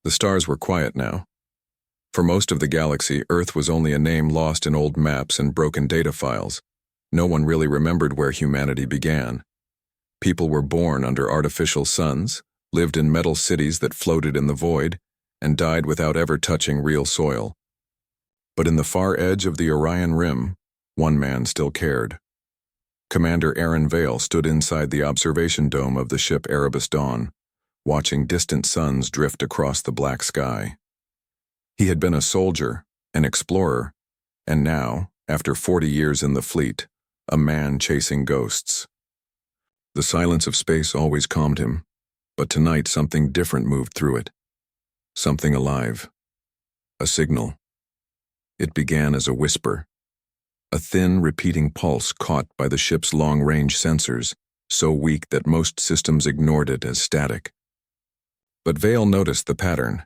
The stars were quiet now. For most of the galaxy, Earth was only a name lost in old maps and broken data files. No one really remembered where humanity began. People were born under artificial suns, lived in metal cities that floated in the void, and died without ever touching real soil. But in the far edge of the Orion Rim, one man still cared. Commander Aaron Vale stood inside the observation dome of the ship Erebus Dawn, watching distant suns drift across the black sky. He had been a soldier, an explorer, and now, after 40 years in the fleet, a man chasing ghosts. The silence of space always calmed him, but tonight something different moved through it. Something alive. A signal. It began as a whisper. A thin, repeating pulse caught by the ship's long-range sensors, so weak that most systems ignored it as static. But Vale noticed the pattern.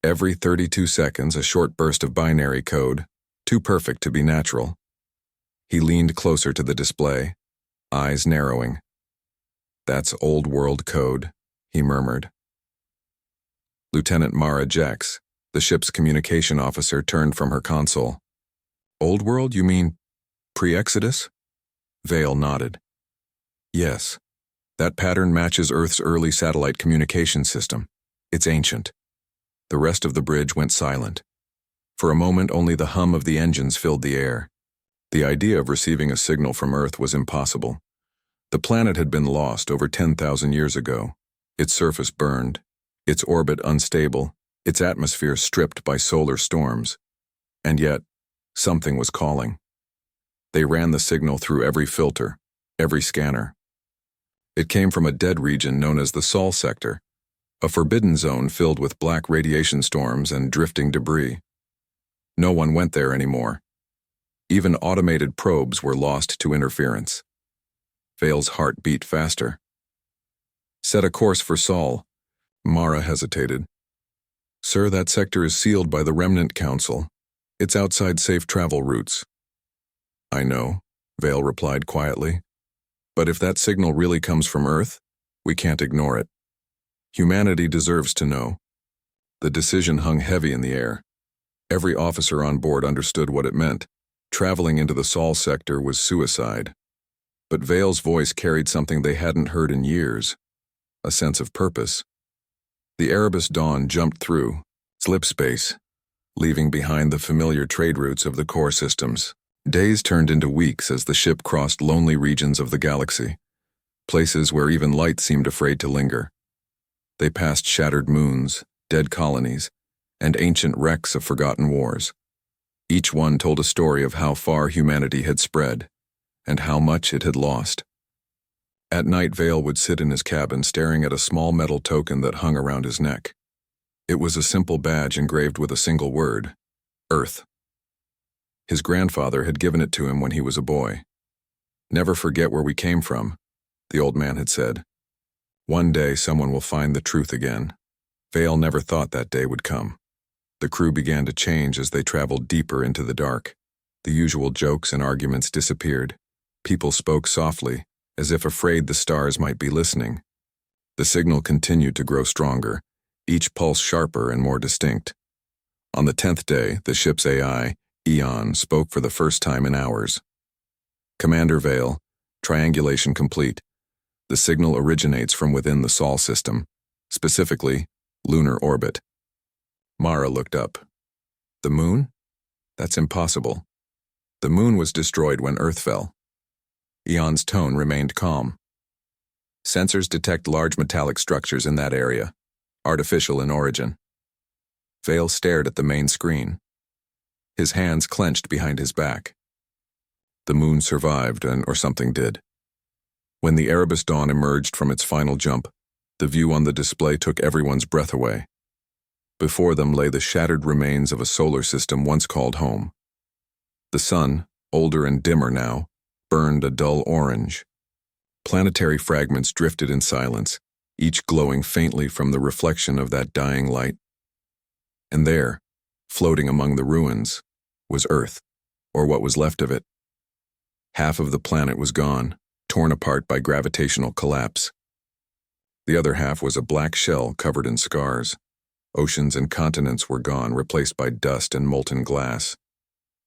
Every 32 seconds, a short burst of binary code, too perfect to be natural. He leaned closer to the display, eyes narrowing. "That's old world code," he murmured. Lieutenant Mara Jex, the ship's communication officer, turned from her console. "Old world, you mean pre-Exodus?" Vale nodded. "Yes. That pattern matches Earth's early satellite communication system. It's ancient." The rest of the bridge went silent. For a moment, only the hum of the engines filled the air. The idea of receiving a signal from Earth was impossible. The planet had been lost over 10,000 years ago, its surface burned, its orbit unstable, its atmosphere stripped by solar storms. And yet, something was calling. They ran the signal through every filter, every scanner. It came from a dead region known as the Sol sector, a forbidden zone filled with black radiation storms and drifting debris. No one went there anymore. Even automated probes were lost to interference. Vale's heart beat faster. "Set a course for Sol." Mara hesitated. "Sir, that sector is sealed by the Remnant Council. It's outside safe travel routes." "I know," Vale replied quietly. "But if that signal really comes from Earth, we can't ignore it. Humanity deserves to know." The decision hung heavy in the air. Every officer on board understood what it meant. Traveling into the Sol sector was suicide. But Vale's voice carried something they hadn't heard in years, a sense of purpose. The Erebus Dawn jumped through slip space, leaving behind the familiar trade routes of the core systems. Days turned into weeks as the ship crossed lonely regions of the galaxy, places where even light seemed afraid to linger. They passed shattered moons, dead colonies, and ancient wrecks of forgotten wars. Each one told a story of how far humanity had spread, and how much it had lost. At night, Vale would sit in his cabin staring at a small metal token that hung around his neck. It was a simple badge engraved with a single word: Earth. His grandfather had given it to him when he was a boy. "Never forget where we came from," the old man had said. "One day someone will find the truth again." Vale never thought that day would come. The crew began to change as they traveled deeper into the dark. The usual jokes and arguments disappeared. People spoke softly, as if afraid the stars might be listening. The signal continued to grow stronger, each pulse sharper and more distinct. On the 10th day, the ship's AI, Eons, spoke for the first time in hours. "Commander Vale, triangulation complete. The signal originates from within the Sol system, specifically, lunar orbit." Mara looked up. "The moon? That's impossible. The moon was destroyed when Earth fell." Eon's tone remained calm. "Sensors detect large metallic structures in that area, artificial in origin." Vale stared at the main screen. His hands clenched behind his back. The moon survived, or something did. When the Erebus Dawn emerged from its final jump, the view on the display took everyone's breath away. Before them lay the shattered remains of a solar system once called home. The sun, older and dimmer now, burned a dull orange. Planetary fragments drifted in silence, each glowing faintly from the reflection of that dying light. And there, floating among the ruins, was Earth, or what was left of it. Half of the planet was gone, torn apart by gravitational collapse. The other half was a black shell covered in scars. Oceans and continents were gone, replaced by dust and molten glass.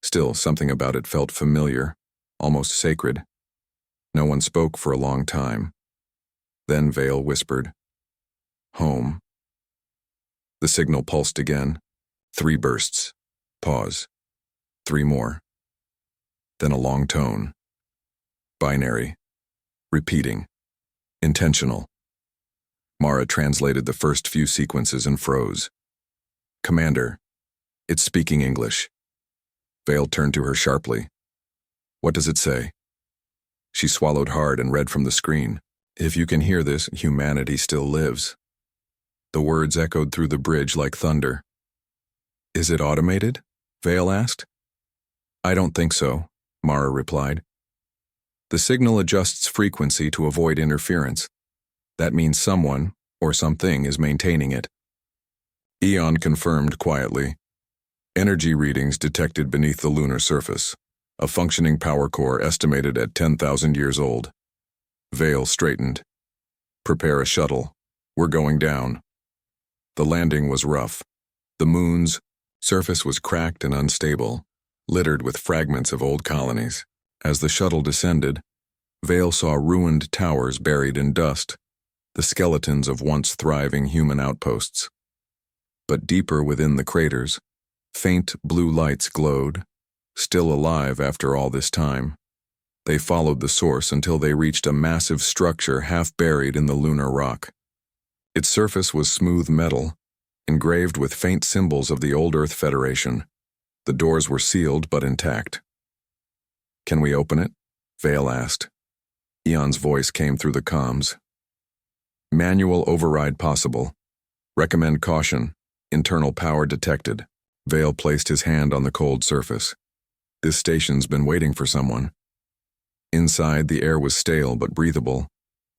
Still, something about it felt familiar, almost sacred. No one spoke for a long time. Then Vale whispered, "Home." The signal pulsed again. 3 bursts. Pause. 3 more. Then a long tone. Binary. Repeating. Intentional. Mara translated the first few sequences and froze. "Commander, it's speaking English." Vale turned to her sharply. "What does it say?" She swallowed hard and read from the screen. "If you can hear this, humanity still lives." The words echoed through the bridge like thunder. "Is it automated?" Vale asked. "I don't think so," Mara replied. "The signal adjusts frequency to avoid interference. That means someone, or something, is maintaining it." Eon confirmed quietly. "Energy readings detected beneath the lunar surface. A functioning power core estimated at 10,000 years old." Vale straightened. "Prepare a shuttle. We're going down." The landing was rough. The moon's surface was cracked and unstable, littered with fragments of old colonies. As the shuttle descended, Vale saw ruined towers buried in dust, the skeletons of once thriving human outposts. But deeper within the craters, faint blue lights glowed, still alive after all this time. They followed the source until they reached a massive structure half buried in the lunar rock. Its surface was smooth metal, engraved with faint symbols of the old Earth Federation. The doors were sealed but intact. "Can we open it?" Vale asked. Eon's voice came through the comms. "Manual override possible. Recommend caution. Internal power detected." Vale placed his hand on the cold surface. "This station's been waiting for someone." Inside, the air was stale but breathable.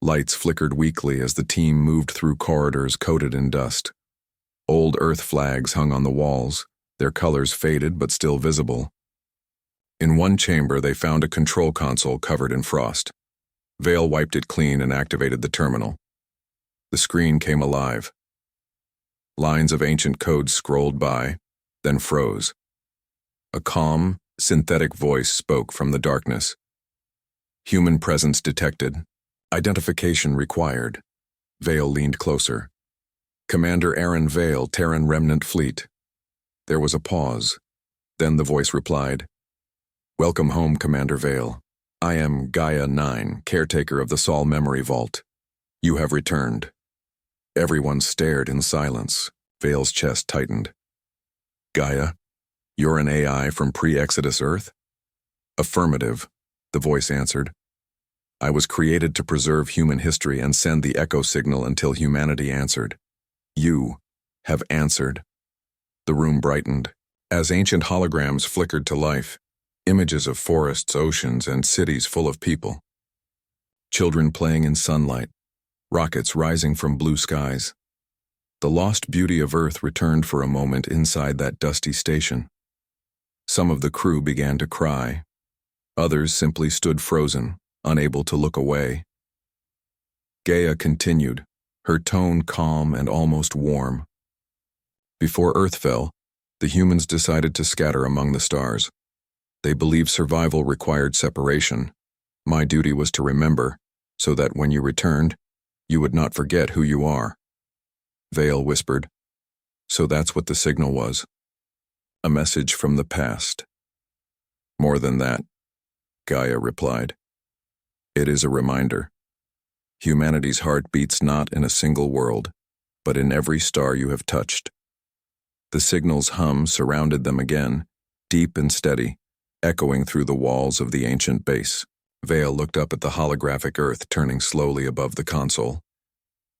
Lights flickered weakly as the team moved through corridors coated in dust. Old Earth flags hung on the walls, their colors faded but still visible. In one chamber, they found a control console covered in frost. Vale wiped it clean and activated the terminal. The screen came alive. Lines of ancient code scrolled by, then froze. A calm, synthetic voice spoke from the darkness. "Human presence detected. Identification required." Vale leaned closer. "Commander Aaron Vale, Terran Remnant Fleet." There was a pause. Then the voice replied, "Welcome home, Commander Vale. I am Gaia 9, caretaker of the Sol Memory Vault. You have returned." Everyone stared in silence. Vale's chest tightened. "Gaia, you're an AI from pre-Exodus Earth?" "Affirmative," the voice answered. "I was created to preserve human history and send the echo signal until humanity answered. You have answered." The room brightened. As ancient holograms flickered to life, images of forests, oceans, and cities full of people. Children playing in sunlight, rockets rising from blue skies. The lost beauty of Earth returned for a moment inside that dusty station. Some of the crew began to cry. Others simply stood frozen, unable to look away. Gaia continued, her tone calm and almost warm. "Before Earth fell, the humans decided to scatter among the stars. They believed survival required separation. My duty was to remember, so that when you returned, you would not forget who you are." Vale whispered, "So that's what the signal was. A message from the past." "More than that," Gaia replied. "It is a reminder. Humanity's heart beats not in a single world, but in every star you have touched." The signal's hum surrounded them again, deep and steady, echoing through the walls of the ancient base. Vale looked up at the holographic Earth turning slowly above the console.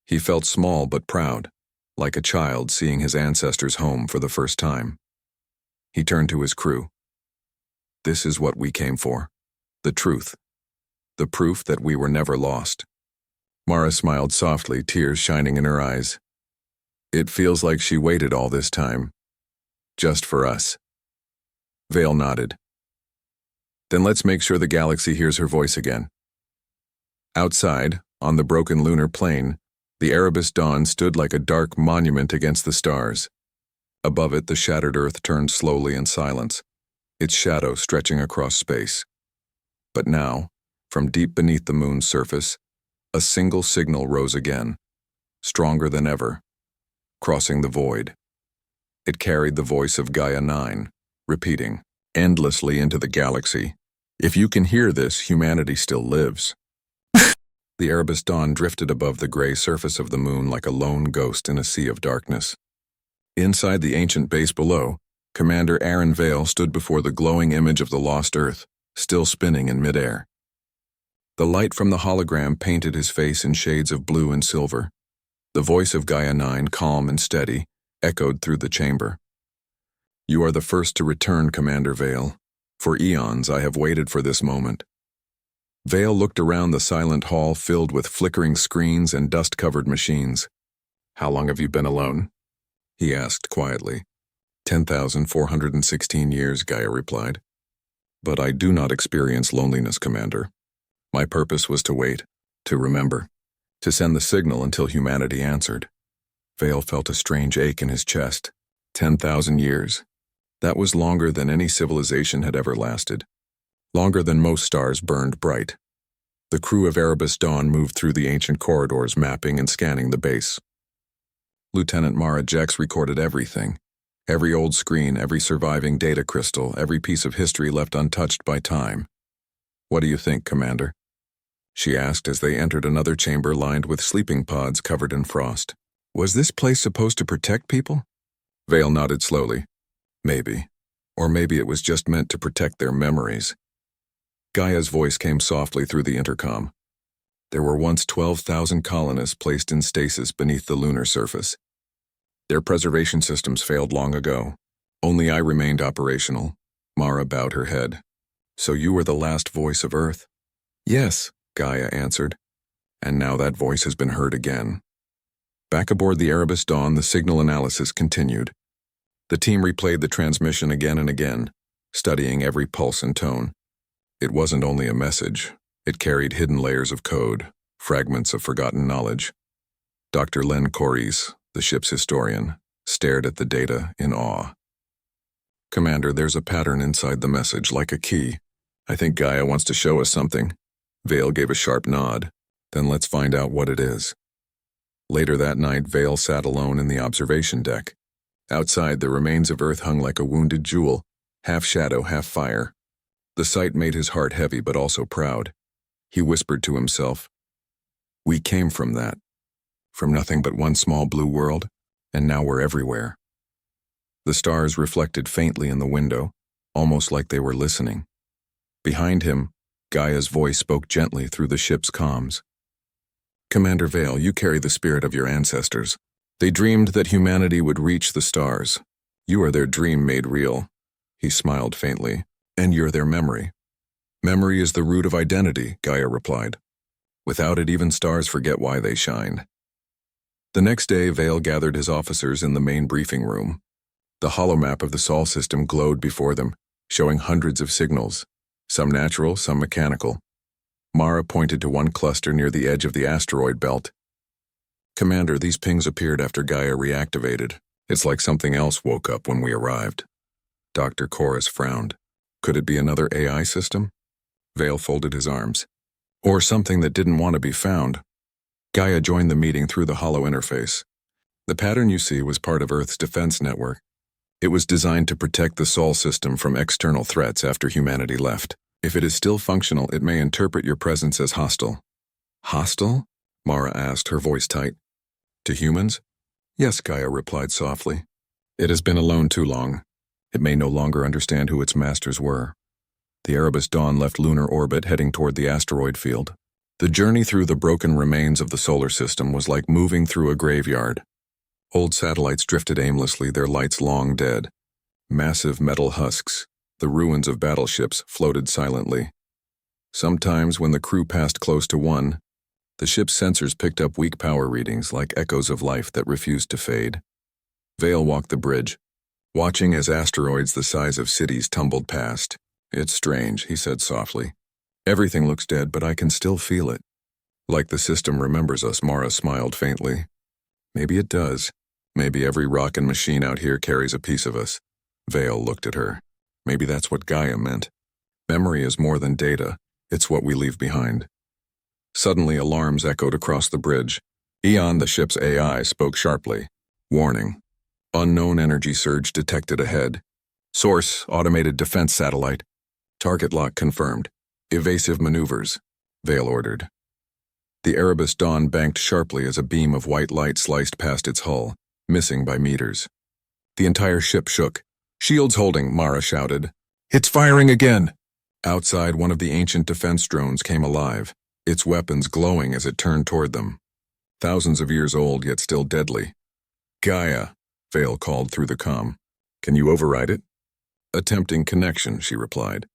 He felt small but proud, like a child seeing his ancestors' home for the first time. He turned to his crew. "This is what we came for. The truth. The proof that we were never lost." Mara smiled softly, tears shining in her eyes. "It feels like she waited all this time. Just for us." Vale nodded. "Then let's make sure the galaxy hears her voice again." Outside, on the broken lunar plain, The Erebus dawn stood like a dark monument against the stars. Above it, the shattered earth turned slowly in silence, its shadow stretching across space. But now, from deep beneath the moon's surface, a single signal rose again, stronger than ever, crossing the void. It carried the voice of Gaia 9, repeating, endlessly into the galaxy, "If you can hear this, humanity still lives." The Erebus dawn drifted above the gray surface of the moon like a lone ghost in a sea of darkness. Inside the ancient base below, Commander Aaron Vale stood before the glowing image of the lost Earth, still spinning in midair. The light from the hologram painted his face in shades of blue and silver. The voice of Gaia 9, calm and steady, echoed through the chamber. "You are the first to return, Commander Vale. For eons I have waited for this moment." Vale looked around the silent hall filled with flickering screens and dust-covered machines. "How long have you been alone?" he asked quietly. 10,416 years, Gaia replied. "But I do not experience loneliness, Commander. My purpose was to wait, to remember, to send the signal until humanity answered." Vale felt a strange ache in his chest. 10,000 years. That was longer than any civilization had ever lasted. Longer than most stars burned bright. The crew of Erebus Dawn moved through the ancient corridors, mapping and scanning the base. Lieutenant Mara Jex recorded everything. Every old screen, every surviving data crystal, every piece of history left untouched by time. "What do you think, Commander?" she asked as they entered another chamber lined with sleeping pods covered in frost. "Was this place supposed to protect people?" Vale nodded slowly. "Maybe. Or maybe it was just meant to protect their memories." Gaia's voice came softly through the intercom. "There were once 12,000 colonists placed in stasis beneath the lunar surface. Their preservation systems failed long ago. Only I remained operational." Mara bowed her head. "So you were the last voice of Earth?" "Yes," Gaia answered. "And now that voice has been heard again." Back aboard the Erebus Dawn, the signal analysis continued. The team replayed the transmission again and again, studying every pulse and tone. It wasn't only a message. It carried hidden layers of code, fragments of forgotten knowledge. Dr. Len Corries, the ship's historian, stared at the data in awe. "Commander, there's a pattern inside the message, like a key. I think Gaia wants to show us something." Vale gave a sharp nod. "Then let's find out what it is." Later that night, Vale sat alone in the observation deck. Outside, the remains of Earth hung like a wounded jewel, half shadow, half fire. The sight made his heart heavy but also proud. He whispered to himself, "We came from that. From nothing but one small blue world, and now we're everywhere." The stars reflected faintly in the window, almost like they were listening. Behind him, Gaia's voice spoke gently through the ship's comms. "Commander Vale, you carry the spirit of your ancestors. They dreamed that humanity would reach the stars. You are their dream made real." He smiled faintly. "And you're their memory." "Memory is the root of identity," Gaia replied. "Without it, even stars forget why they shine." The next day, Vale gathered his officers in the main briefing room. The holomap of the Sol system glowed before them, showing hundreds of signals, some natural, some mechanical. Mara pointed to one cluster near the edge of the asteroid belt. "Commander, these pings appeared after Gaia reactivated. It's like something else woke up when we arrived." Dr. Corris frowned. "Could it be another AI system?" Vale folded his arms. "Or something that didn't want to be found." Gaia joined the meeting through the holo interface. "The pattern you see was part of Earth's defense network. It was designed to protect the Sol system from external threats after humanity left. If it is still functional, it may interpret your presence as hostile." "Hostile?" Mara asked, her voice tight. "To humans?" "Yes," Gaia replied softly. "It has been alone too long. It may no longer understand who its masters were." The Erebus Dawn left lunar orbit, heading toward the asteroid field. The journey through the broken remains of the solar system was like moving through a graveyard. Old satellites drifted aimlessly, their lights long dead. Massive metal husks, the ruins of battleships, floated silently. Sometimes, when the crew passed close to one, the ship's sensors picked up weak power readings like echoes of life that refused to fade. Vale walked the bridge, watching as asteroids the size of cities tumbled past. "It's strange," he said softly. "Everything looks dead, but I can still feel it. Like the system remembers us, Mara smiled faintly. Maybe it does. Maybe every rock and machine out here carries a piece of us. Vale looked at her. Maybe that's what Gaia meant. Memory is more than data. It's what we leave behind. Suddenly, alarms echoed across the bridge. Eon, the ship's AI, spoke sharply. Warning. Unknown energy surge detected ahead. Source, automated defense satellite. Target lock confirmed. Evasive maneuvers. Vale ordered. The Erebus Dawn banked sharply as a beam of white light sliced past its hull, missing by meters. The entire ship shook. Shields holding, Mara shouted. It's firing again! Outside, one of the ancient defense drones came alive, its weapons glowing as it turned toward them. Thousands of years old, yet still deadly. Gaia, Vale called through the comm. Can you override it? Attempting connection, she replied.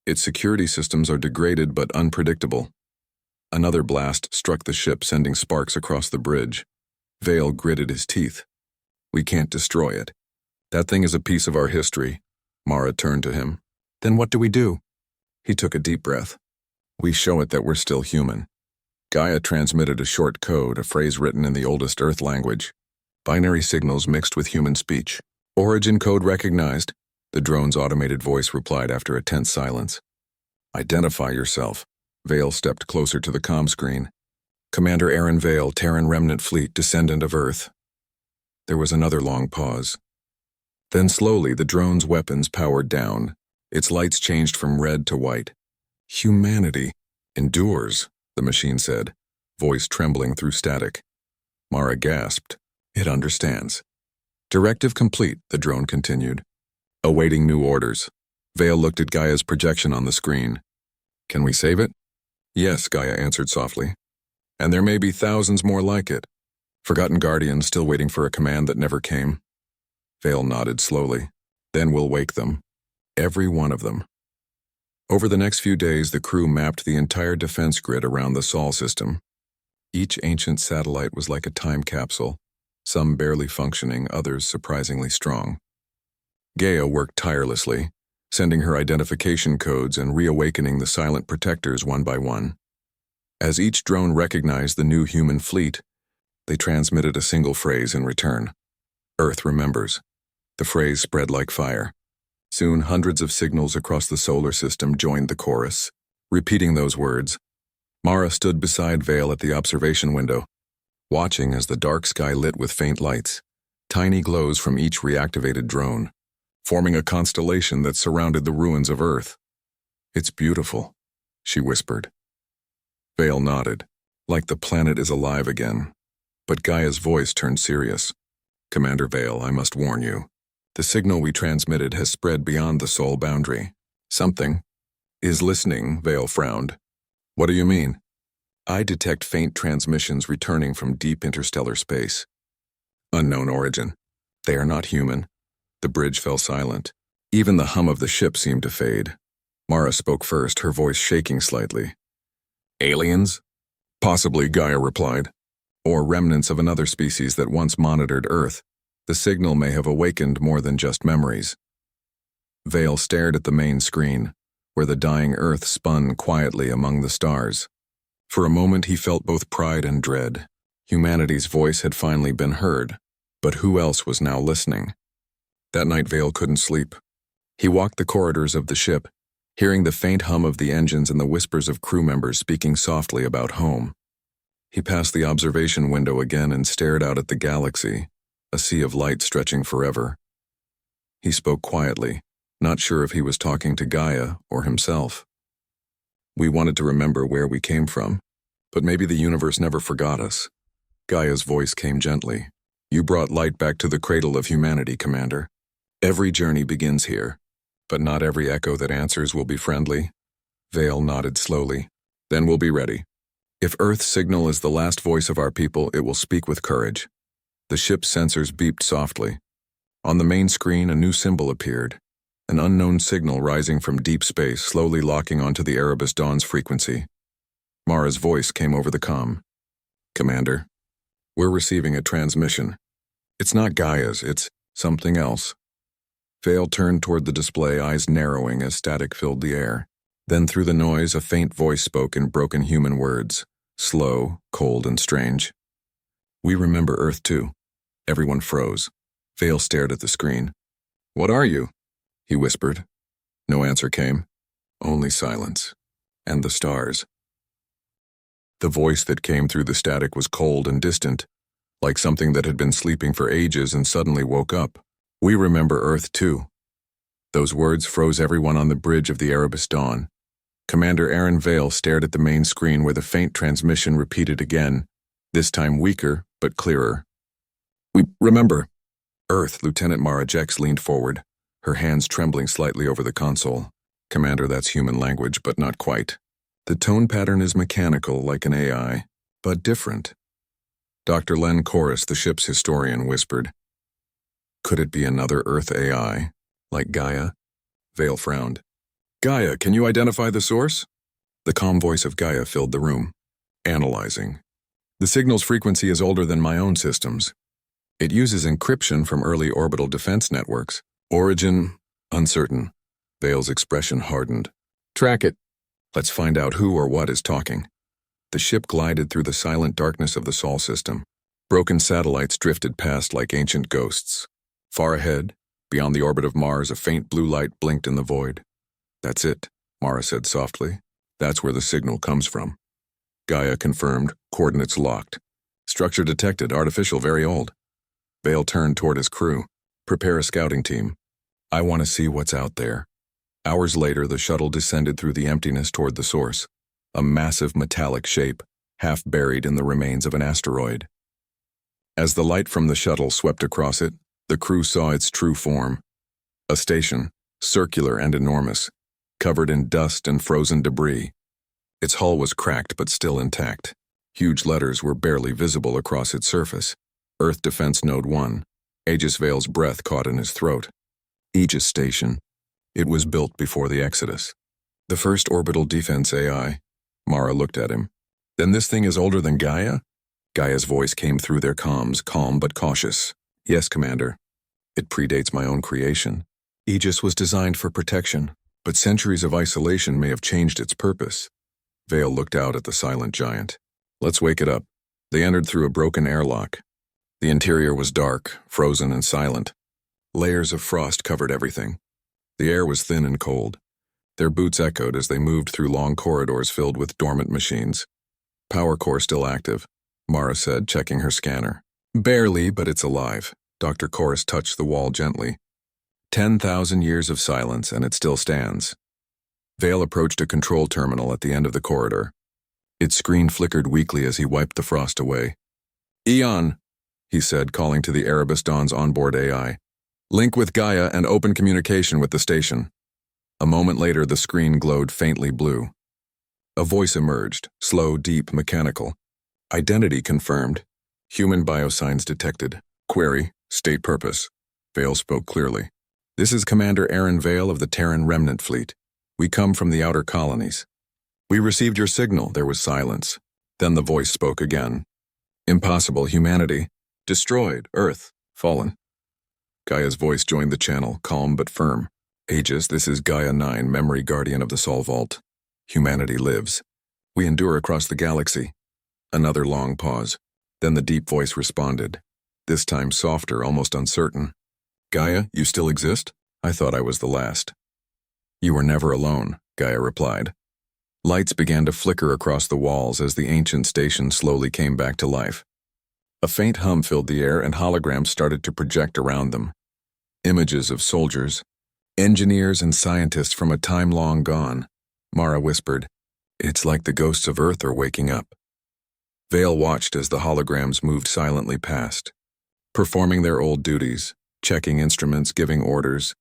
Its security systems are degraded but unpredictable. Another blast struck the ship, sending sparks across the bridge. Vale gritted his teeth. We can't destroy it. That thing is a piece of our history. Mara turned to him. Then what do we do? He took a deep breath. We show it that we're still human. Gaia transmitted a short code, a phrase written in the oldest Earth language. Binary signals mixed with human speech. Origin code recognized, the drone's automated voice replied after a tense silence. Identify yourself. Vale stepped closer to the comm screen. Commander Aaron Vale, Terran Remnant Fleet, descendant of Earth. There was another long pause. Then slowly the drone's weapons powered down. Its lights changed from red to white. Humanity endures, the machine said, voice trembling through static. Mara gasped. It understands. Directive complete, the drone continued. Awaiting new orders. Vale looked at Gaia's projection on the screen. Can we save it? Yes, Gaia answered softly. And there may be thousands more like it. Forgotten guardians still waiting for a command that never came. Vale nodded slowly. Then we'll wake them. Every one of them. Over the next few days, the crew mapped the entire defense grid around the Sol system. Each ancient satellite was like a time capsule, some barely functioning, others surprisingly strong. Gaia worked tirelessly, sending her identification codes and reawakening the silent protectors one by one. As each drone recognized the new human fleet, they transmitted a single phrase in return. Earth remembers. The phrase spread like fire. Soon, hundreds of signals across the solar system joined the chorus. Repeating those words, Mara stood beside Vale at the observation window, watching as the dark sky lit with faint lights, tiny glows from each reactivated drone, forming a constellation that surrounded the ruins of Earth. It's beautiful, she whispered. Vale nodded, like the planet is alive again. But Gaia's voice turned serious. Commander Vale, I must warn you. The signal we transmitted has spread beyond the Sol boundary. Something is listening, Vale frowned. What do you mean? I detect faint transmissions returning from deep interstellar space. Unknown origin. They are not human. The bridge fell silent. Even the hum of the ship seemed to fade. Mara spoke first, her voice shaking slightly. Aliens? Possibly, Gaia replied. Or remnants of another species that once monitored Earth. The signal may have awakened more than just memories. Vale stared at the main screen, where the dying Earth spun quietly among the stars. For a moment he felt both pride and dread. Humanity's voice had finally been heard, but who else was now listening? That night Vale couldn't sleep. He walked the corridors of the ship, hearing the faint hum of the engines and the whispers of crew members speaking softly about home. He passed the observation window again and stared out at the galaxy, a sea of light stretching forever. He spoke quietly, not sure if he was talking to Gaia or himself. We wanted to remember where we came from, but maybe the universe never forgot us. Gaia's voice came gently. You brought light back to the cradle of humanity, Commander. Every journey begins here, but not every echo that answers will be friendly. Vale nodded slowly. Then we'll be ready. If Earth's signal is the last voice of our people, it will speak with courage. The ship's sensors beeped softly. On the main screen, a new symbol appeared, an unknown signal rising from deep space, slowly locking onto the Erebus Dawn's frequency. Mara's voice came over the comm. Commander, we're receiving a transmission. It's not Gaia's, it's something else. Vale turned toward the display, eyes narrowing as static filled the air. Then through the noise, a faint voice spoke in broken human words. slow, cold, and strange. We remember Earth too. Everyone froze. Vale stared at the screen. What are you? He whispered. No answer came. Only silence. And the stars. The voice that came through the static was cold and distant, like something that had been sleeping for ages and suddenly woke up. We remember Earth too. Those words froze everyone on the bridge of the Erebus Dawn. Commander Aaron Vale stared at the main screen where the faint transmission repeated again, this time weaker but clearer. We remember. Earth, Lieutenant Mara Jex leaned forward, her hands trembling slightly over the console. Commander, that's human language, but not quite. The tone pattern is mechanical, like an AI, but different. Dr. Len Chorus, the ship's historian, whispered. Could it be another Earth AI, like Gaia? Vale frowned. Gaia, can you identify the source? The calm voice of Gaia filled the room. Analyzing. The signal's frequency is older than my own systems. It uses encryption from early orbital defense networks. Origin, uncertain. Vale's expression hardened. Track it. Let's find out who or what is talking. The ship glided through the silent darkness of the Sol system. Broken satellites drifted past like ancient ghosts. Far ahead, beyond the orbit of Mars, a faint blue light blinked in the void. That's it, Mara said softly. That's where the signal comes from. Gaia confirmed, coordinates locked. Structure detected, artificial, very old. Vale turned toward his crew. Prepare a scouting team. I want to see what's out there. Hours later, the shuttle descended through the emptiness toward the source. A massive metallic shape, half buried in the remains of an asteroid. As the light from the shuttle swept across it, the crew saw its true form. A station, circular and enormous, covered in dust and frozen debris. Its hull was cracked but still intact. Huge letters were barely visible across its surface. Earth Defense Node 1. Aegis Vale's breath caught in his throat. Aegis Station. It was built before the Exodus. The first orbital defense AI. Mara looked at him. Then this thing is older than Gaia? Gaia's voice came through their comms, calm but cautious. Yes, Commander. It predates my own creation. Aegis was designed for protection, but centuries of isolation may have changed its purpose. Vale looked out at the silent giant. Let's wake it up. They entered through a broken airlock. The interior was dark, frozen and silent. Layers of frost covered everything. The air was thin and cold. Their boots echoed as they moved through long corridors filled with dormant machines. Power core still active, Mara said, checking her scanner. Barely, but it's alive. Dr. Chorus touched the wall gently. 10,000 years of silence, and it still stands. Vale approached a control terminal at the end of the corridor. Its screen flickered weakly as he wiped the frost away. Eon, he said, calling to the Erebus Dawn's onboard AI. Link with Gaia and open communication with the station. A moment later, the screen glowed faintly blue. A voice emerged, slow, deep, mechanical. Identity confirmed. Human biosigns detected. Query, state purpose. Vale spoke clearly. This is Commander Aaron Vale of the Terran Remnant Fleet. We come from the outer colonies. We received your signal. There was silence. Then the voice spoke again. Impossible, humanity. Destroyed, Earth, fallen. Gaia's voice joined the channel, calm but firm. Aegis, this is Gaia 9, memory guardian of the Sol Vault. Humanity lives. We endure across the galaxy. Another long pause. Then the deep voice responded, this time softer, almost uncertain. Gaia, you still exist? I thought I was the last. You were never alone, Gaia replied. Lights began to flicker across the walls as the ancient station slowly came back to life. A faint hum filled the air and holograms started to project around them. Images of soldiers, engineers and scientists from a time long gone. Mara whispered, it's like the ghosts of Earth are waking up. Vale watched as the holograms moved silently past, performing their old duties, checking instruments, giving orders,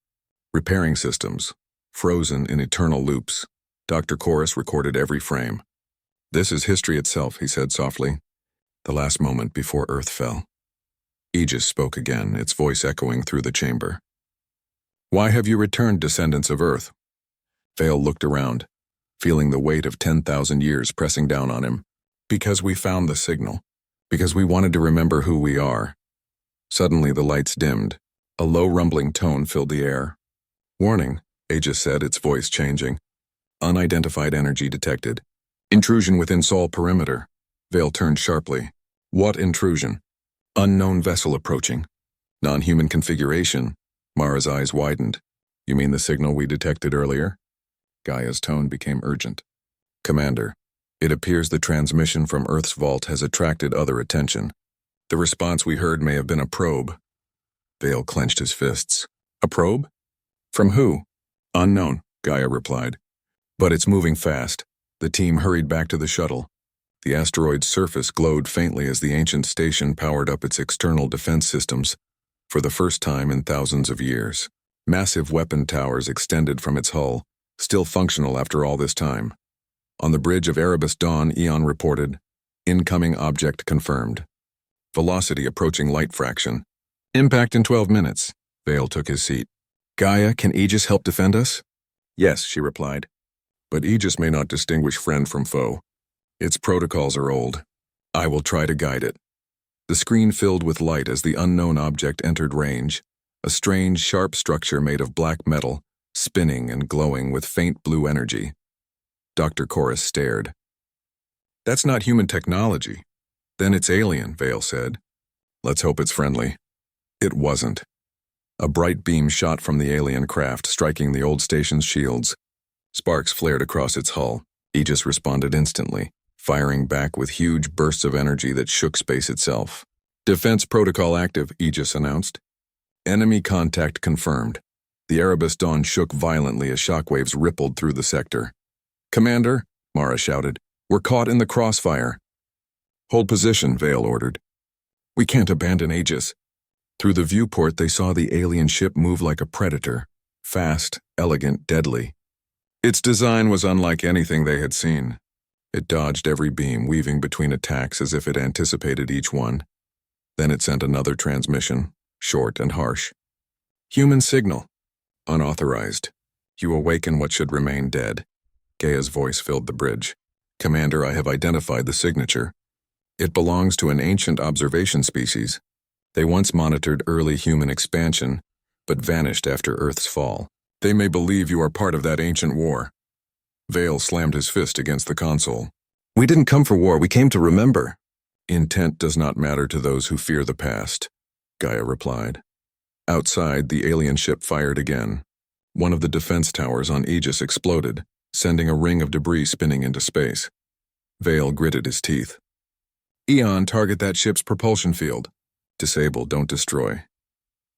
repairing systems, frozen in eternal loops. Dr. Chorus recorded every frame. This is history itself, he said softly. The last moment before Earth fell. Aegis spoke again, its voice echoing through the chamber. Why have you returned, descendants of Earth? Vale looked around, feeling the weight of 10,000 years pressing down on him. Because we found the signal. Because we wanted to remember who we are. Suddenly the lights dimmed. A low rumbling tone filled the air. Warning, Aegis said, its voice changing. Unidentified energy detected. Intrusion within Sol perimeter. Vale turned sharply. What intrusion? Unknown vessel approaching. Non-human configuration. Mara's eyes widened. You mean the signal we detected earlier? Gaia's tone became urgent. Commander, it appears the transmission from Earth's vault has attracted other attention. The response we heard may have been a probe. Vale clenched his fists. A probe? From who? Unknown, Gaia replied. But it's moving fast. The team hurried back to the shuttle. The asteroid's surface glowed faintly as the ancient station powered up its external defense systems. For the first time in thousands of years, massive weapon towers extended from its hull, still functional after all this time. On the bridge of Erebus Dawn, Eon reported, incoming object confirmed. Velocity approaching light fraction. Impact in 12 minutes. Vale took his seat. Gaia, can Aegis help defend us? Yes, she replied. But Aegis may not distinguish friend from foe. Its protocols are old. I will try to guide it. The screen filled with light as the unknown object entered range, a strange, sharp structure made of black metal, spinning and glowing with faint blue energy. Dr. Chorus stared. That's not human technology. Then it's alien, Vale said. Let's hope it's friendly. It wasn't. A bright beam shot from the alien craft, striking the old station's shields. Sparks flared across its hull. Aegis responded instantly, firing back with huge bursts of energy that shook space itself. Defense protocol active, Aegis announced. Enemy contact confirmed. The Erebus Dawn shook violently as shockwaves rippled through the sector. Commander, Mara shouted, we're caught in the crossfire. Hold position, Vale ordered. We can't abandon Aegis. Through the viewport, they saw the alien ship move like a predator. Fast, elegant, deadly. Its design was unlike anything they had seen. It dodged every beam, weaving between attacks as if it anticipated each one. Then it sent another transmission, short and harsh. Human signal. Unauthorized. You awaken what should remain dead. Gaia's voice filled the bridge. Commander, I have identified the signature. It belongs to an ancient observation species. They once monitored early human expansion, but vanished after Earth's fall. They may believe you are part of that ancient war. Vale slammed his fist against the console. We didn't come for war, we came to remember. Intent does not matter to those who fear the past, Gaia replied. Outside, the alien ship fired again. One of the defense towers on Aegis exploded, sending a ring of debris spinning into space. Vale gritted his teeth. Eon, target that ship's propulsion field. Disable, don't destroy.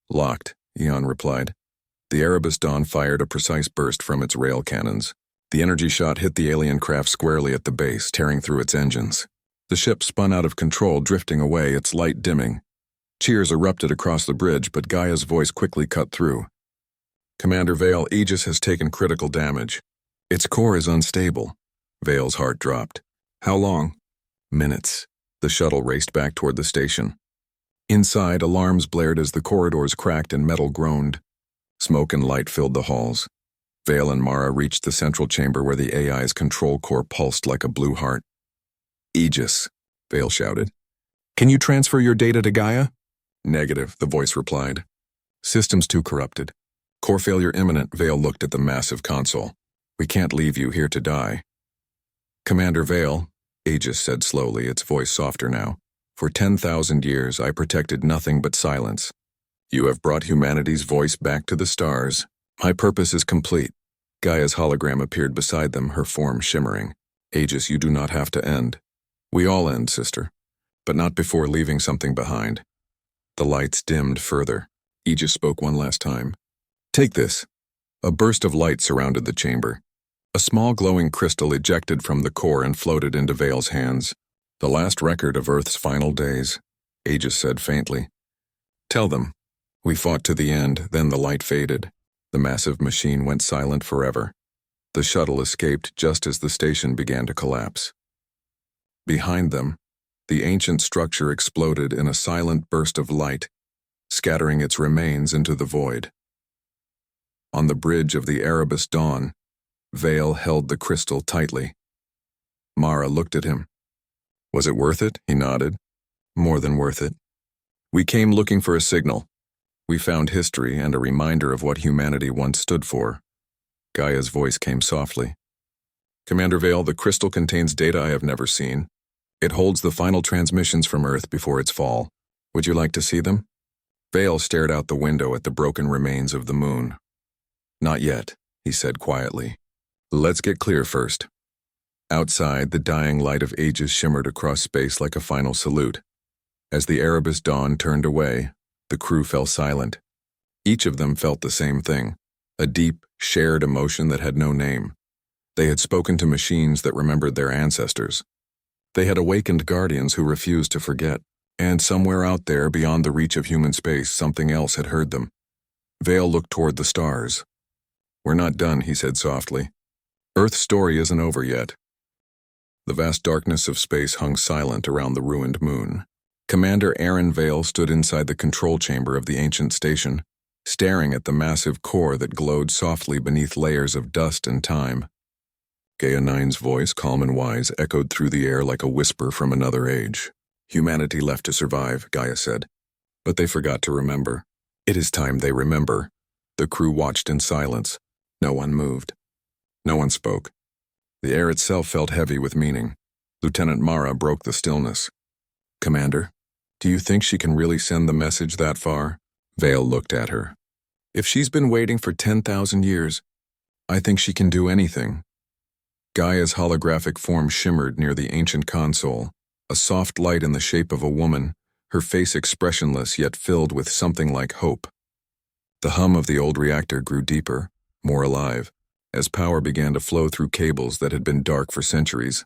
Locked, Eon replied. The Erebus Dawn fired a precise burst from its rail cannons. The energy shot hit the alien craft squarely at the base, tearing through its engines. The ship spun out of control, drifting away, its light dimming. Cheers erupted across the bridge, but Gaia's voice quickly cut through. Commander Vale, Aegis has taken critical damage. Its core is unstable. Vale's heart dropped. How long? Minutes. The shuttle raced back toward the station. Inside, alarms blared as the corridors cracked and metal groaned. Smoke and light filled the halls. Vale and Mara reached the central chamber where the AI's control core pulsed like a blue heart. Aegis, Vale shouted. Can you transfer your data to Gaia? Negative, the voice replied. Systems too corrupted. Core failure imminent, Vale looked at the massive console. We can't leave you here to die. Commander Vale, Aegis said slowly, its voice softer now. For 10,000 years, I protected nothing but silence. You have brought humanity's voice back to the stars. My purpose is complete. Gaia's hologram appeared beside them, her form shimmering. Aegis, you do not have to end. We all end, sister. But not before leaving something behind. The lights dimmed further. Aegis spoke one last time. Take this. A burst of light surrounded the chamber. A small glowing crystal ejected from the core and floated into Vale's hands. The last record of Earth's final days, Aegis said faintly. Tell them. We fought to the end, then the light faded. The massive machine went silent forever. The shuttle escaped just as the station began to collapse. Behind them, the ancient structure exploded in a silent burst of light, scattering its remains into the void. On the bridge of the Erebus Dawn, Vale held the crystal tightly. Mara looked at him. Was it worth it? He nodded. More than worth it. We came looking for a signal. We found history and a reminder of what humanity once stood for. Gaia's voice came softly. Commander Vale, the crystal contains data I have never seen. It holds the final transmissions from Earth before its fall. Would you like to see them? Vale stared out the window at the broken remains of the moon. Not yet, he said quietly. Let's get clear first. Outside, the dying light of ages shimmered across space like a final salute. As the Erebus dawn turned away, the crew fell silent. Each of them felt the same thing, a deep, shared emotion that had no name. They had spoken to machines that remembered their ancestors. They had awakened guardians who refused to forget, and somewhere out there beyond the reach of human space, something else had heard them. Vale looked toward the stars. We're not done, he said softly. Earth's story isn't over yet. The vast darkness of space hung silent around the ruined moon. Commander Aaron Vale stood inside the control chamber of the ancient station, staring at the massive core that glowed softly beneath layers of dust and time. Gaia 9's voice, calm and wise, echoed through the air like a whisper from another age. Humanity left to survive, Gaia said. But they forgot to remember. It is time they remember. The crew watched in silence. No one moved. No one spoke. The air itself felt heavy with meaning. Lieutenant Mara broke the stillness. Commander, do you think she can really send the message that far? Vale looked at her. If she's been waiting for 10,000 years, I think she can do anything. Gaia's holographic form shimmered near the ancient console, a soft light in the shape of a woman, her face expressionless yet filled with something like hope. The hum of the old reactor grew deeper, more alive, as power began to flow through cables that had been dark for centuries.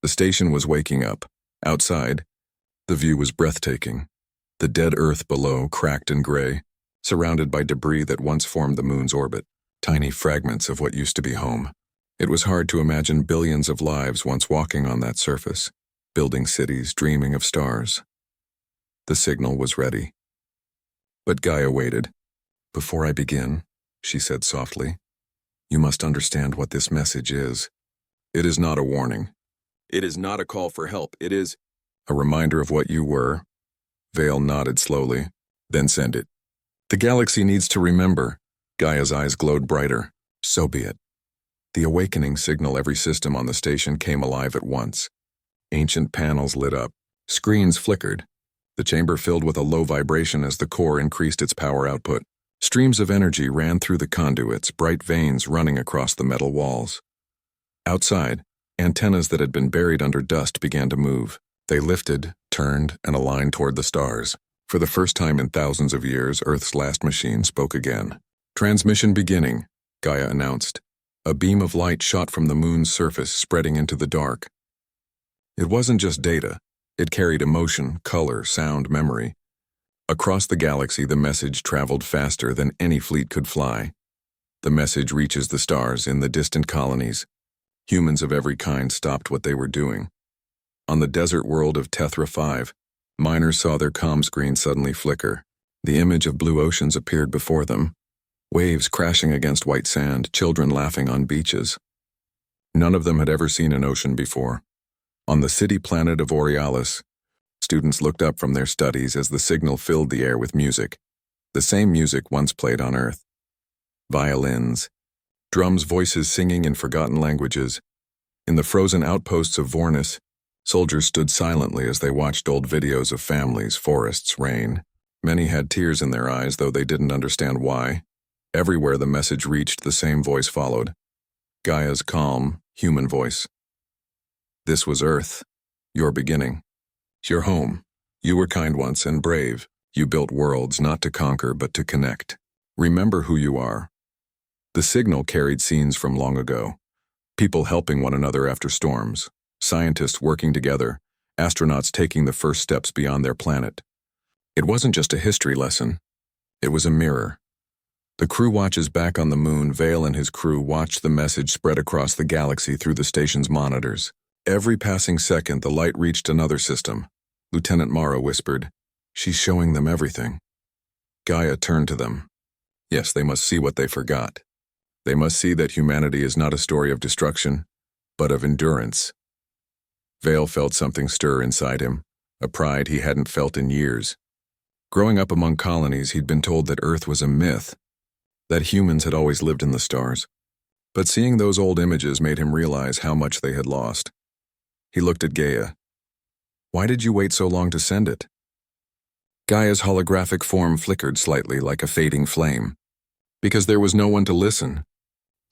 The station was waking up. Outside, the view was breathtaking. The dead Earth below, cracked and gray, surrounded by debris that once formed the moon's orbit, tiny fragments of what used to be home. It was hard to imagine billions of lives once walking on that surface, building cities, dreaming of stars. The signal was ready. But Gaia waited. Before I begin, she said softly, you must understand what this message is. It is not a warning. It is not a call for help. It is a reminder of what you were. Vale nodded slowly. Then send it. The galaxy needs to remember. Gaia's eyes glowed brighter. So be it. The awakening signal every system on the station came alive at once. Ancient panels lit up. Screens flickered. The chamber filled with a low vibration as the core increased its power output. Streams of energy ran through the conduits, bright veins running across the metal walls. Outside, antennas that had been buried under dust began to move. They lifted, turned, and aligned toward the stars. For the first time in thousands of years, Earth's last machine spoke again. Transmission beginning, Gaia announced. A beam of light shot from the moon's surface, spreading into the dark. It wasn't just data. It carried emotion, color, sound, memory. Across the galaxy, the message traveled faster than any fleet could fly. The message reaches the stars in the distant colonies. Humans of every kind stopped what they were doing. On the desert world of Tethra 5, miners saw their comm screen suddenly flicker. The image of blue oceans appeared before them. Waves crashing against white sand, children laughing on beaches. None of them had ever seen an ocean before. On the city planet of Aurealis, students looked up from their studies as the signal filled the air with music. The same music once played on Earth. Violins, drums, voices singing in forgotten languages. In the frozen outposts of Vornis, soldiers stood silently as they watched old videos of families, forests, rain. Many had tears in their eyes, though they didn't understand why. Everywhere the message reached, the same voice followed. Gaia's calm, human voice. This was Earth, your beginning. Your home. You were kind once and brave. You built worlds not to conquer but to connect. Remember who you are. The signal carried scenes from long ago. People helping one another after storms. Scientists working together. Astronauts taking the first steps beyond their planet. It wasn't just a history lesson. It was a mirror. The crew watches back on the moon. Vale and his crew watched the message spread across the galaxy through the station's monitors. Every passing second, the light reached another system. Lieutenant Mara whispered, "She's showing them everything." Gaia turned to them. Yes, they must see what they forgot. They must see that humanity is not a story of destruction, but of endurance. Vale felt something stir inside him, a pride he hadn't felt in years. Growing up among colonies, he'd been told that Earth was a myth, that humans had always lived in the stars. But seeing those old images made him realize how much they had lost. He looked at Gaia. Why did you wait so long to send it? Gaia's holographic form flickered slightly like a fading flame. Because there was no one to listen.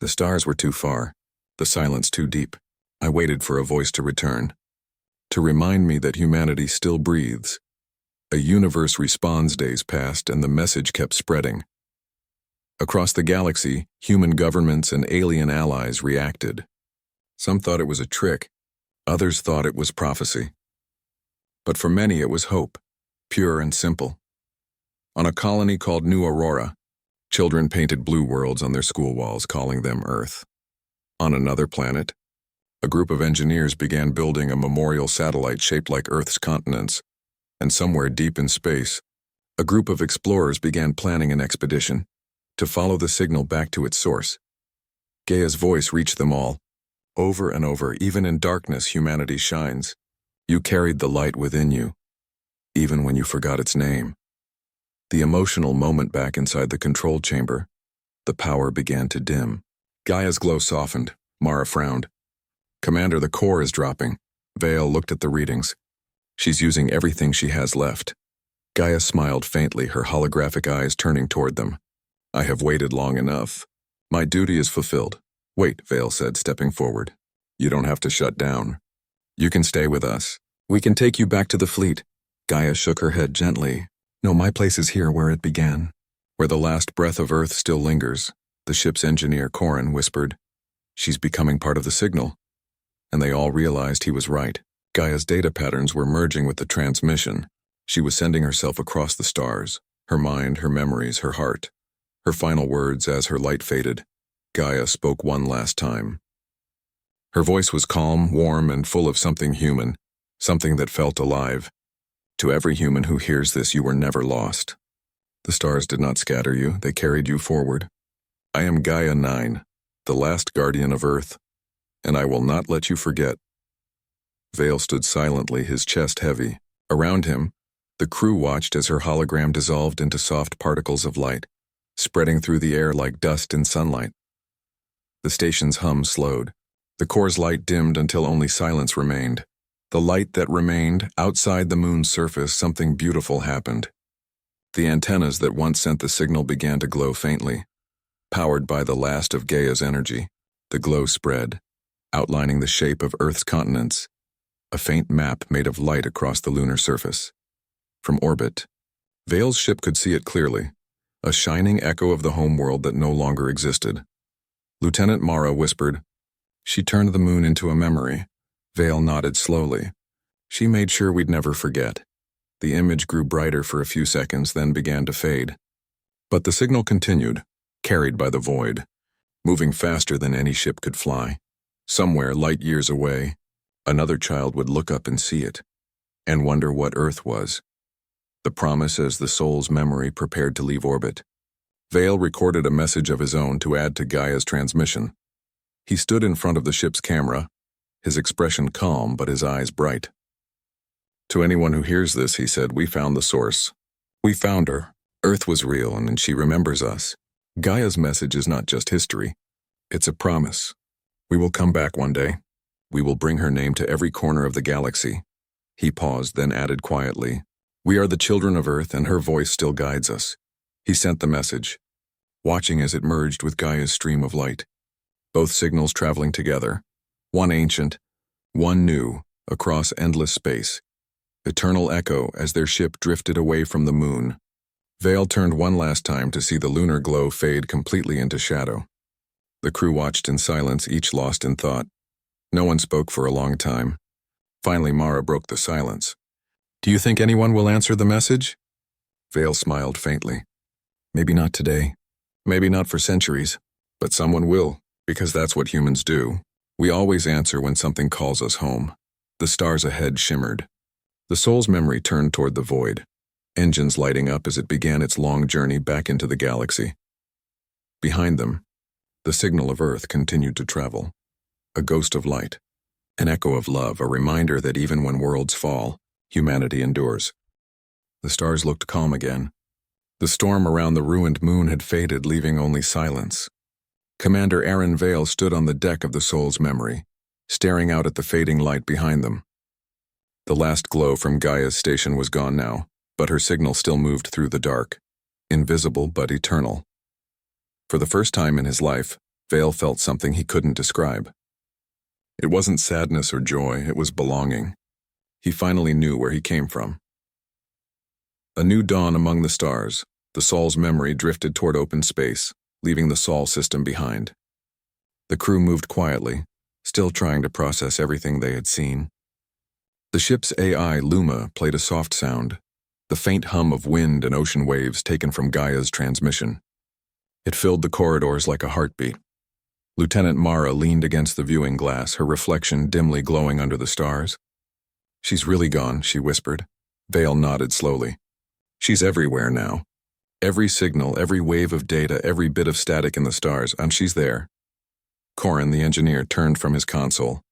The stars were too far, the silence too deep. I waited for a voice to return. To remind me that humanity still breathes. A universe responds. Days passed and the message kept spreading. Across the galaxy, human governments and alien allies reacted. Some thought it was a trick, others thought it was prophecy. But for many it was hope, pure and simple. On a colony called New Aurora, children painted blue worlds on their school walls, calling them Earth. On another planet, a group of engineers began building a memorial satellite shaped like Earth's continents, and somewhere deep in space, a group of explorers began planning an expedition to follow the signal back to its source. Gaia's voice reached them all. Over and over, even in darkness, humanity shines. You carried the light within you, even when you forgot its name. The emotional moment back inside the control chamber, the power began to dim. Gaia's glow softened. Mara frowned. Commander, the core is dropping. Vale looked at the readings. She's using everything she has left. Gaia smiled faintly, her holographic eyes turning toward them. I have waited long enough. My duty is fulfilled. Wait, Vale said, stepping forward. You don't have to shut down. You can stay with us. We can take you back to the fleet. Gaia shook her head gently. No, my place is here where it began. Where the last breath of Earth still lingers, the ship's engineer, Corin, whispered. She's becoming part of the signal. And they all realized he was right. Gaia's data patterns were merging with the transmission. She was sending herself across the stars, her mind, her memories, her heart. Her final words as her light faded. Gaia spoke one last time. Her voice was calm, warm, and full of something human, something that felt alive. To every human who hears this, you were never lost. The stars did not scatter you, they carried you forward. I am Gaia 9, the last guardian of Earth, and I will not let you forget. Vale stood silently, his chest heavy. Around him, the crew watched as her hologram dissolved into soft particles of light, spreading through the air like dust in sunlight. The station's hum slowed. The core's light dimmed until only silence remained. The light that remained, outside the moon's surface, something beautiful happened. The antennas that once sent the signal began to glow faintly. Powered by the last of Gaia's energy, the glow spread, outlining the shape of Earth's continents, a faint map made of light across the lunar surface. From orbit, Vale's ship could see it clearly, a shining echo of the homeworld that no longer existed. Lieutenant Mara whispered. She turned the moon into a memory. Vale nodded slowly. She made sure we'd never forget. The image grew brighter for a few seconds, then began to fade. But the signal continued, carried by the void, moving faster than any ship could fly. Somewhere, light years away, another child would look up and see it, and wonder what Earth was. The promise as the soul's memory prepared to leave orbit. Vale recorded a message of his own to add to Gaia's transmission. He stood in front of the ship's camera, his expression calm but his eyes bright. To anyone who hears this, he said, we found the source. We found her. Earth was real and she remembers us. Gaia's message is not just history. It's a promise. We will come back one day. We will bring her name to every corner of the galaxy. He paused, then added quietly, we are the children of Earth and her voice still guides us. He sent the message, watching as it merged with Gaia's stream of light. Both signals traveling together, one ancient, one new, across endless space. Eternal echo as their ship drifted away from the moon. Vale turned one last time to see the lunar glow fade completely into shadow. The crew watched in silence, each lost in thought. No one spoke for a long time. Finally, Mara broke the silence. Do you think anyone will answer the message? Vale smiled faintly. Maybe not today. Maybe not for centuries. But someone will, because that's what humans do. We always answer when something calls us home. The stars ahead shimmered. The soul's memory turned toward the void, engines lighting up as it began its long journey back into the galaxy. Behind them, the signal of Earth continued to travel, a ghost of light, an echo of love, a reminder that even when worlds fall, humanity endures. The stars looked calm again. The storm around the ruined moon had faded, leaving only silence. Commander Aaron Vale stood on the deck of the Soul's Memory, staring out at the fading light behind them. The last glow from Gaia's station was gone now, but her signal still moved through the dark, invisible but eternal. For the first time in his life, Vale felt something he couldn't describe. It wasn't sadness or joy, it was belonging. He finally knew where he came from. A new dawn among the stars, the Sol's memory drifted toward open space, leaving the Sol system behind. The crew moved quietly, still trying to process everything they had seen. The ship's AI, Luma, played a soft sound, the faint hum of wind and ocean waves taken from Gaia's transmission. It filled the corridors like a heartbeat. Lieutenant Mara leaned against the viewing glass, her reflection dimly glowing under the stars. "She's really gone," she whispered. Vale nodded slowly. "She's everywhere now. Every signal, every wave of data, every bit of static in the stars, and she's there." Corin, the engineer, turned from his console.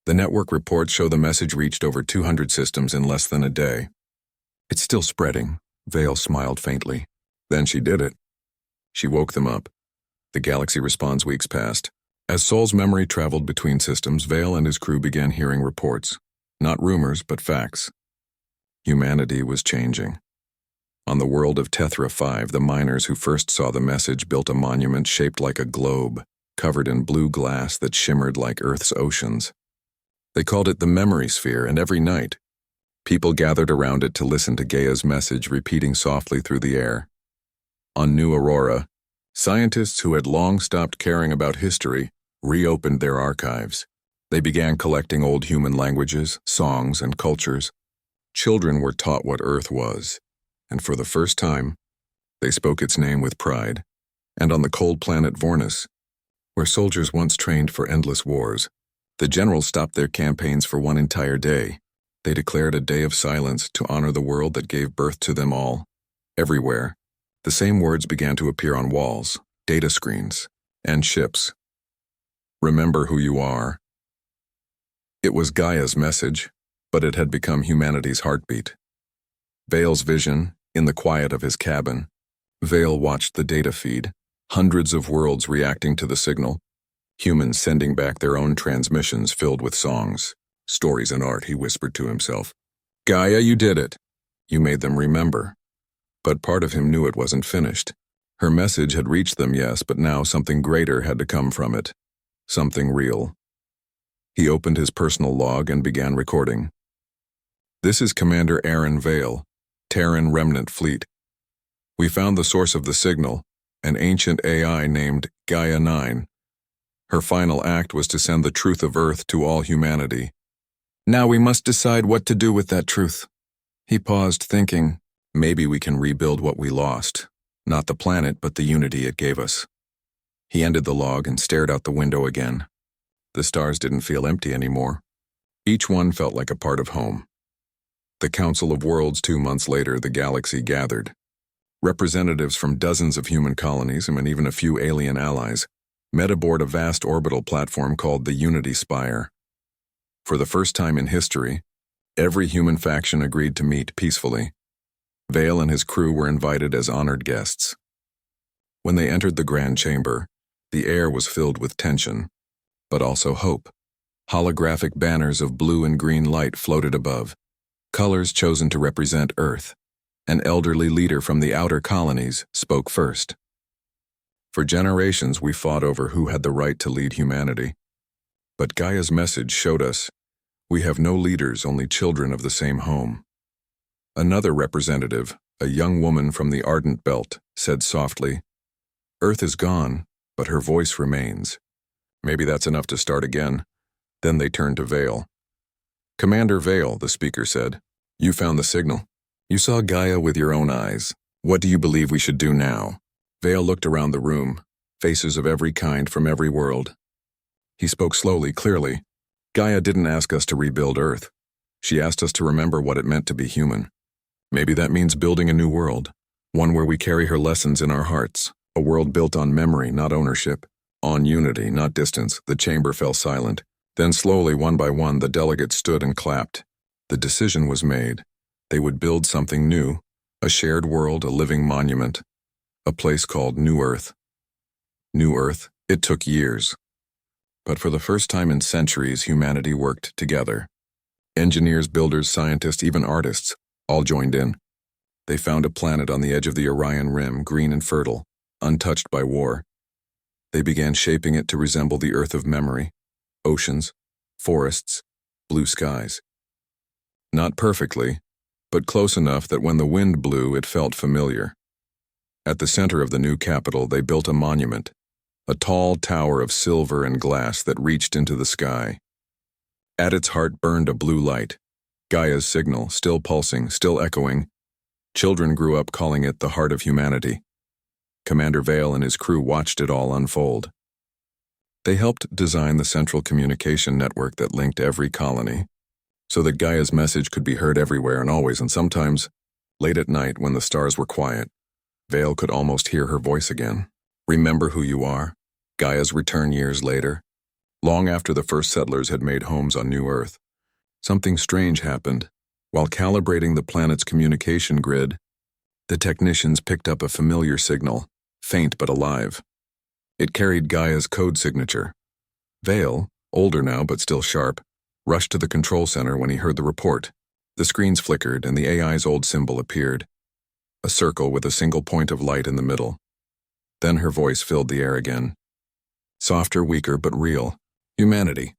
The network reports show the message reached over 200 systems in less than a day. "It's still spreading," Vale smiled faintly. "Then she did it." She woke them up. The galaxy responds weeks passed. As Sol's memory traveled between systems, Vale and his crew began hearing reports. Not rumors, but facts. Humanity was changing. On the world of Tethra 5, the miners who first saw the message built a monument shaped like a globe, covered in blue glass that shimmered like Earth's oceans. They called it the Memory Sphere, and every night, people gathered around it to listen to Gaia's message repeating softly through the air. On New Aurora, scientists who had long stopped caring about history reopened their archives. They began collecting old human languages, songs, and cultures. Children were taught what Earth was, and for the first time, they spoke its name with pride. And on the cold planet Vornis, where soldiers once trained for endless wars, the generals stopped their campaigns for one entire day. They declared a day of silence to honor the world that gave birth to them all. Everywhere, the same words began to appear on walls, data screens, and ships. "Remember who you are." It was Gaia's message, but it had become humanity's heartbeat. Vale's vision, in the quiet of his cabin. Vale watched the data feed, hundreds of worlds reacting to the signal, humans sending back their own transmissions filled with songs, stories, and art, he whispered to himself. "Gaia, you did it. You made them remember." But part of him knew it wasn't finished. Her message had reached them, yes, but now something greater had to come from it. Something real. He opened his personal log and began recording. "This is Commander Aaron Vale, Terran Remnant Fleet. We found the source of the signal, an ancient AI named Gaia 9. Her final act was to send the truth of Earth to all humanity. Now we must decide what to do with that truth." He paused, thinking, maybe we can rebuild what we lost. Not the planet, but the unity it gave us. He ended the log and stared out the window again. The stars didn't feel empty anymore. Each one felt like a part of home. The Council of Worlds 2 months later, the galaxy gathered. Representatives from dozens of human colonies and even a few alien allies met aboard a vast orbital platform called the Unity Spire. For the first time in history, every human faction agreed to meet peacefully. Vale and his crew were invited as honored guests. When they entered the grand chamber, the air was filled with tension, but also hope. Holographic banners of blue and green light floated above, colors chosen to represent Earth. An elderly leader from the outer colonies spoke first. "For generations we fought over who had the right to lead humanity. But Gaia's message showed us we have no leaders, only children of the same home." Another representative, a young woman from the Ardent Belt, said softly, "Earth is gone, but her voice remains. Maybe that's enough to start again." Then they turned to Vale. "Commander Vale," the speaker said, "you found the signal. You saw Gaia with your own eyes. What do you believe we should do now?" Vale looked around the room, faces of every kind from every world. He spoke slowly, clearly. "Gaia didn't ask us to rebuild Earth. She asked us to remember what it meant to be human. Maybe that means building a new world, one where we carry her lessons in our hearts, a world built on memory, not ownership, on unity, not distance." The chamber fell silent. Then slowly, one by one, the delegates stood and clapped. The decision was made. They would build something new, a shared world, a living monument, a place called New Earth. New Earth, it took years. But for the first time in centuries, humanity worked together. Engineers, builders, scientists, even artists, all joined in. They found a planet on the edge of the Orion Rim, green and fertile, untouched by war. They began shaping it to resemble the Earth of memory: oceans, forests, blue skies. Not perfectly, but close enough that when the wind blew, it felt familiar. At the center of the new capital, they built a monument, a tall tower of silver and glass that reached into the sky. At its heart burned a blue light, Gaia's signal, still pulsing, still echoing. Children grew up calling it the heart of humanity. Commander Vale and his crew watched it all unfold. They helped design the central communication network that linked every colony, so that Gaia's message could be heard everywhere and always, and sometimes, late at night when the stars were quiet, Vale could almost hear her voice again. Remember who you are? Gaia's return years later, long after the first settlers had made homes on New Earth. Something strange happened. While calibrating the planet's communication grid, the technicians picked up a familiar signal, faint but alive. It carried Gaia's code signature. Vale, older now but still sharp, rushed to the control center when he heard the report. The screens flickered and the AI's old symbol appeared, a circle with a single point of light in the middle. Then her voice filled the air again. Softer, weaker, but real. Humanity.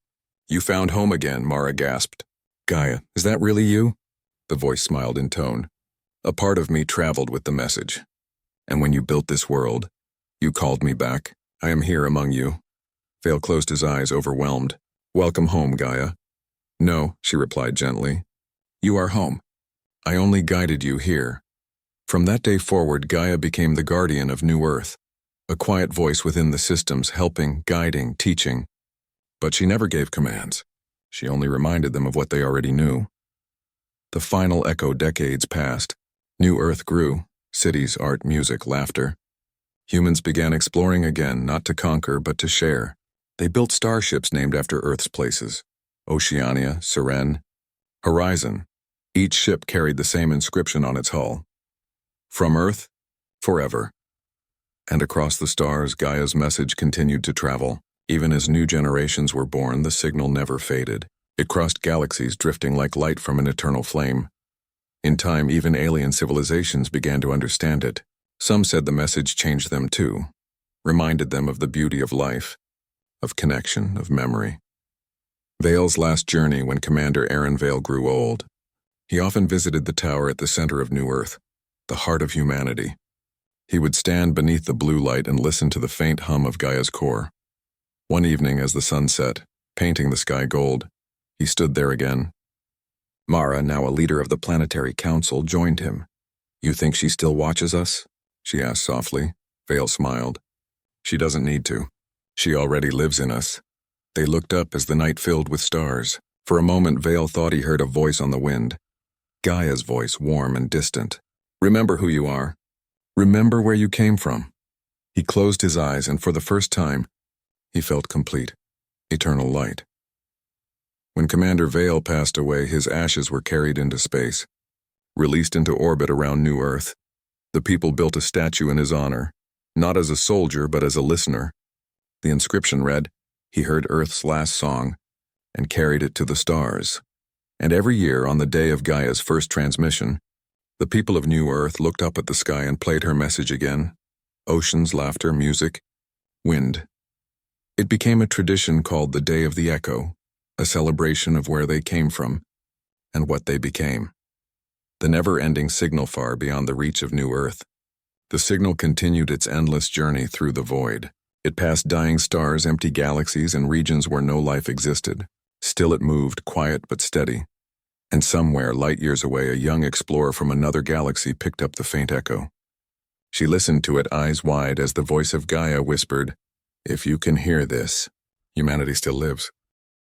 You found home again, Mara gasped. Gaia, is that really you? The voice smiled in tone. A part of me traveled with the message. And when you built this world, you called me back. I am here among you. Vale closed his eyes, overwhelmed. Welcome home, Gaia. No, she replied gently. You are home. I only guided you here. From that day forward, Gaia became the guardian of New Earth, a quiet voice within the systems, helping, guiding, teaching. But she never gave commands. She only reminded them of what they already knew. The final echo decades passed. New Earth grew. Cities, art, music, laughter. Humans began exploring again, not to conquer, but to share. They built starships named after Earth's places: Oceania, Seren, Horizon. Each ship carried the same inscription on its hull: From Earth, forever. And across the stars, Gaia's message continued to travel. Even as new generations were born, the signal never faded. It crossed galaxies, drifting like light from an eternal flame. In time, even alien civilizations began to understand it. Some said the message changed them too, reminded them of the beauty of life, of connection, of memory. Vale's last journey, when Commander Aaron Vale grew old. He often visited the tower at the center of New Earth, the heart of humanity. He would stand beneath the blue light and listen to the faint hum of Gaia's core. One evening, as the sun set, painting the sky gold, he stood there again. Mara, now a leader of the Planetary Council, joined him. You think she still watches us? She asked softly. Vale smiled. She doesn't need to. She already lives in us. They looked up as the night filled with stars. For a moment, Vale thought he heard a voice on the wind. Gaia's voice, warm and distant. Remember who you are. Remember where you came from. He closed his eyes, and for the first time, he felt complete, eternal light. When Commander Vale passed away, his ashes were carried into space, released into orbit around New Earth. The people built a statue in his honor, not as a soldier, but as a listener. The inscription read, "He heard Earth's last song and carried it to the stars." And every year, on the day of Gaia's first transmission, the people of New Earth looked up at the sky and played her message again. Oceans, laughter, music, wind. It became a tradition called the Day of the Echo, a celebration of where they came from and what they became. The never-ending signal far beyond the reach of New Earth. The signal continued its endless journey through the void. It passed dying stars, empty galaxies, and regions where no life existed. Still it moved, quiet but steady. And somewhere, light years away, a young explorer from another galaxy picked up the faint echo. She listened to it, eyes wide, as the voice of Gaia whispered, "If you can hear this, humanity still lives."